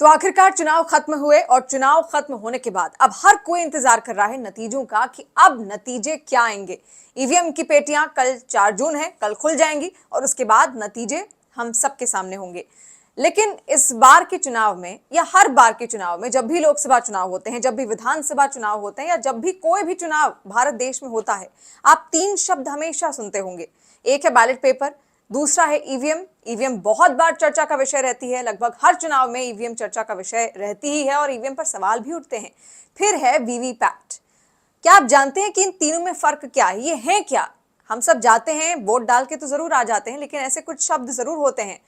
तो आखिरकार चुनाव खत्म हुए और चुनाव खत्म होने के बाद अब हर कोई इंतजार कर रहा है नतीजों का कि अब नतीजे क्या आएंगे। ईवीएम की पेटियां कल 4 जून है, कल खुल जाएंगी और उसके बाद नतीजे हम सबके सामने होंगे। लेकिन इस बार के चुनाव में या हर बार के चुनाव में, जब भी लोकसभा चुनाव होते हैं, जब भी विधानसभा चुनाव होते हैं या जब भी कोई भी चुनाव भारत देश में होता है, आप 3 शब्द हमेशा सुनते होंगे। एक है बैलेट पेपर, दूसरा है ईवीएम। ईवीएम बहुत बार चर्चा का विषय रहती है, लगभग हर चुनाव में ईवीएम चर्चा का विषय रहती ही है और ईवीएम पर सवाल भी उठते हैं। फिर है वीवीपैट। क्या आप जानते हैं कि इन तीनों में फर्क क्या है? ये है क्या? हम सब जाते हैं, वोट डाल के तो जरूर आ जाते हैं, लेकिन ऐसे कुछ शब्द जरूर होते हैं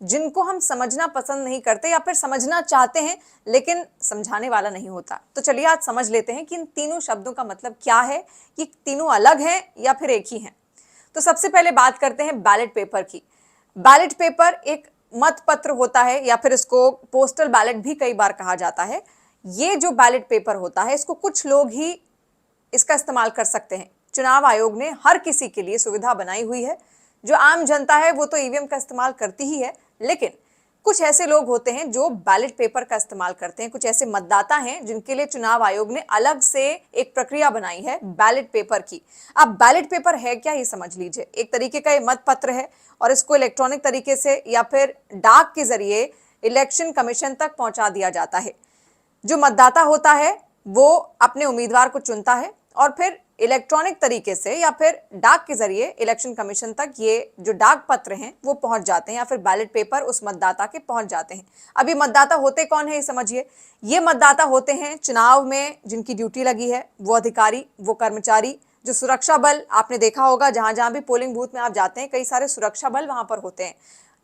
जिनको हम समझना पसंद नहीं करते या फिर समझना चाहते हैं लेकिन समझाने वाला नहीं होता। तो चलिए आज समझ लेते हैं कि इन तीनों शब्दों का मतलब क्या है, ये तीनों अलग हैं या फिर एक ही हैं। तो सबसे पहले बात करते हैं बैलेट पेपर की। बैलेट पेपर एक मत पत्र होता है या फिर इसको पोस्टल बैलेट भी कई बार कहा जाता है। ये जो बैलेट पेपर होता है, इसको कुछ लोग ही इसका इस्तेमाल कर सकते हैं। चुनाव आयोग ने हर किसी के लिए सुविधा बनाई हुई है। जो आम जनता है वो तो ईवीएम का इस्तेमाल करती ही है, लेकिन कुछ ऐसे लोग होते हैं जो बैलेट पेपर का इस्तेमाल करते हैं। कुछ ऐसे मतदाता हैं जिनके लिए चुनाव आयोग ने अलग से एक प्रक्रिया बनाई है बैलेट पेपर की। अब बैलेट पेपर है क्या, ये समझ लीजिए। एक तरीके का ये मत पत्र है और इसको इलेक्ट्रॉनिक तरीके से या फिर डाक के जरिए इलेक्शन कमीशन तक पहुंचा दिया जाता है। जो मतदाता होता है वो अपने उम्मीदवार को चुनता है और फिर इलेक्ट्रॉनिक तरीके से या फिर डाक के जरिए इलेक्शन कमीशन तक ये जो डाक पत्र हैं वो पहुंच जाते हैं या फिर बैलेट पेपर उस मतदाता के पहुंच जाते हैं। अभी मतदाता होते कौन है ये समझिए। ये मतदाता होते हैं चुनाव में जिनकी ड्यूटी लगी है, वो अधिकारी, वो कर्मचारी, जो सुरक्षा बल। आपने देखा होगा जहां जहां भी पोलिंग बूथ में आप जाते हैं, कई सारे सुरक्षा बल वहां पर होते हैं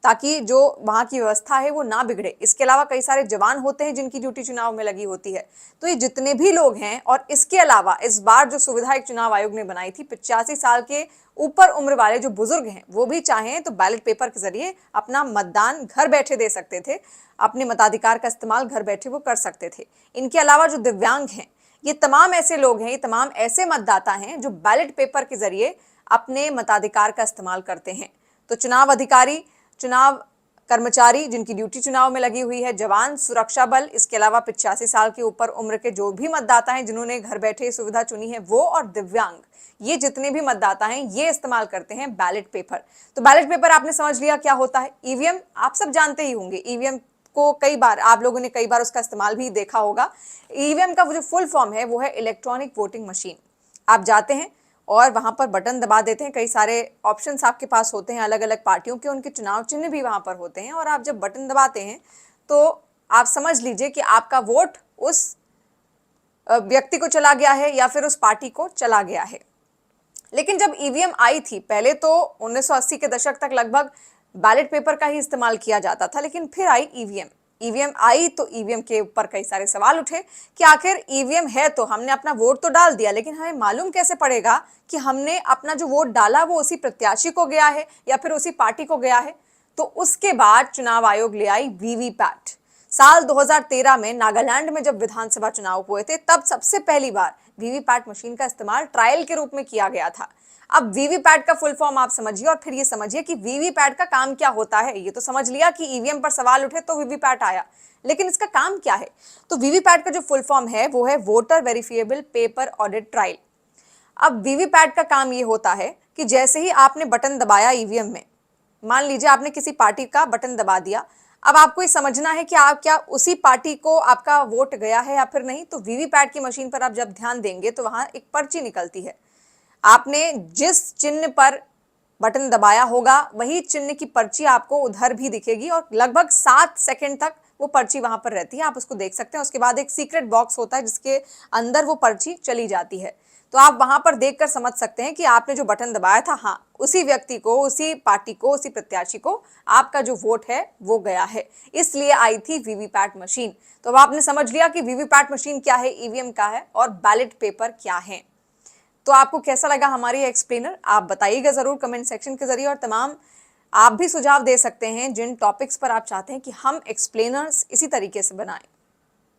ताकि जो वहां की व्यवस्था है वो ना बिगड़े। इसके अलावा कई सारे जवान होते हैं जिनकी ड्यूटी चुनाव में लगी होती है। तो ये जितने भी लोग हैं, और इसके अलावा इस बार जो सुविधा एक चुनाव आयोग ने बनाई थी, 85 साल के ऊपर उम्र वाले जो बुजुर्ग हैं वो भी चाहें तो बैलेट पेपर के जरिए अपना मतदान घर बैठे दे सकते थे। अपने मताधिकार का इस्तेमाल घर बैठे वो कर सकते थे। इनके अलावा जो दिव्यांग हैं, ये तमाम ऐसे लोग हैं, ये तमाम ऐसे मतदाता हैं जो बैलेट पेपर के जरिए अपने मताधिकार का इस्तेमाल करते हैं। तो चुनाव अधिकारी, चुनाव कर्मचारी जिनकी ड्यूटी चुनाव में लगी हुई है, जवान, सुरक्षा बल, इसके अलावा 85 साल के ऊपर उम्र के जो भी मतदाता हैं जिन्होंने घर बैठे सुविधा चुनी है वो, और दिव्यांग, ये जितने भी मतदाता हैं ये इस्तेमाल करते हैं बैलेट पेपर। तो बैलेट पेपर आपने समझ लिया क्या होता है। ईवीएम आप सब जानते ही होंगे। ईवीएम को कई बार आप लोगों ने कई बार उसका इस्तेमाल भी देखा होगा। ईवीएम का वो जो फुल फॉर्म है वो है इलेक्ट्रॉनिक वोटिंग मशीन। आप जाते हैं और वहां पर बटन दबा देते हैं। कई सारे ऑप्शंस आपके पास होते हैं अलग अलग पार्टियों के, उनके चुनाव चिन्ह भी वहां पर होते हैं, और आप जब बटन दबाते हैं तो आप समझ लीजिए कि आपका वोट उस व्यक्ति को चला गया है या फिर उस पार्टी को चला गया है। लेकिन जब ईवीएम आई थी, पहले तो 1980 के दशक तक लगभग बैलेट पेपर का ही इस्तेमाल किया जाता था, लेकिन फिर आई ईवीएम। ईवीएम आई तो ईवीएम के ऊपर कई सारे सवाल उठे कि आखिर ईवीएम है तो हमने अपना वोट तो डाल दिया, लेकिन हमें मालूम कैसे पड़ेगा कि हमने अपना जो वोट डाला वो उसी प्रत्याशी को गया है या फिर उसी पार्टी को गया है। तो उसके बाद चुनाव आयोग ले आई वीवीपैट। साल 2013 में नागालैंड में जब विधानसभा चुनाव हुए थे, तब सबसे पहली बार वीवीपैट मशीन का इस्तेमाल ट्रायल के रूप में किया गया था। अब वीवीपैट का फुल फॉर्म आप समझिए और फिर ये समझिए कि वीवीपैट का काम क्या होता है। ये तो समझ लिया कि ईवीएम पर सवाल उठे तो वीवीपैट आया, लेकिन इसका काम क्या है। तो वीवीपैट का जो फुल फॉर्म है वो है voter verifiable paper audit trial. अब वीवीपैट का काम ये होता है कि जैसे ही आपने बटन दबाया ईवीएम में, मान लीजिए आपने किसी पार्टी का बटन दबा दिया, अब आपको ये समझना है कि आप क्या उसी पार्टी को आपका वोट गया है या फिर नहीं। तो वीवीपैट की मशीन पर आप जब ध्यान देंगे तो वहां एक पर्ची निकलती है। आपने जिस चिन्ह पर बटन दबाया होगा वही चिन्ह की पर्ची आपको उधर भी दिखेगी और लगभग 7 सेकंड तक वो पर्ची वहां पर रहती है, आप उसको देख सकते हैं। उसके बाद एक सीक्रेट बॉक्स होता है जिसके अंदर वो पर्ची चली जाती है। तो आप वहां पर देखकर समझ सकते हैं कि आपने जो बटन दबाया था, हाँ, उसी व्यक्ति को, उसी पार्टी को, उसी प्रत्याशी को आपका जो वोट है वो गया है। इसलिए आई थी वीवीपैट मशीन। तो अब आपने समझ लिया कि वीवीपैट मशीन क्या है, ईवीएम क्या है और बैलेट पेपर क्या है। तो आपको कैसा लगा हमारी एक्सप्लेनर, आप बताइएगा जरूर कमेंट सेक्शन के जरिए। और तमाम आप भी सुझाव दे सकते हैं जिन टॉपिक्स पर आप चाहते हैं कि हम एक्सप्लेनर्स इसी तरीके से बनाएं।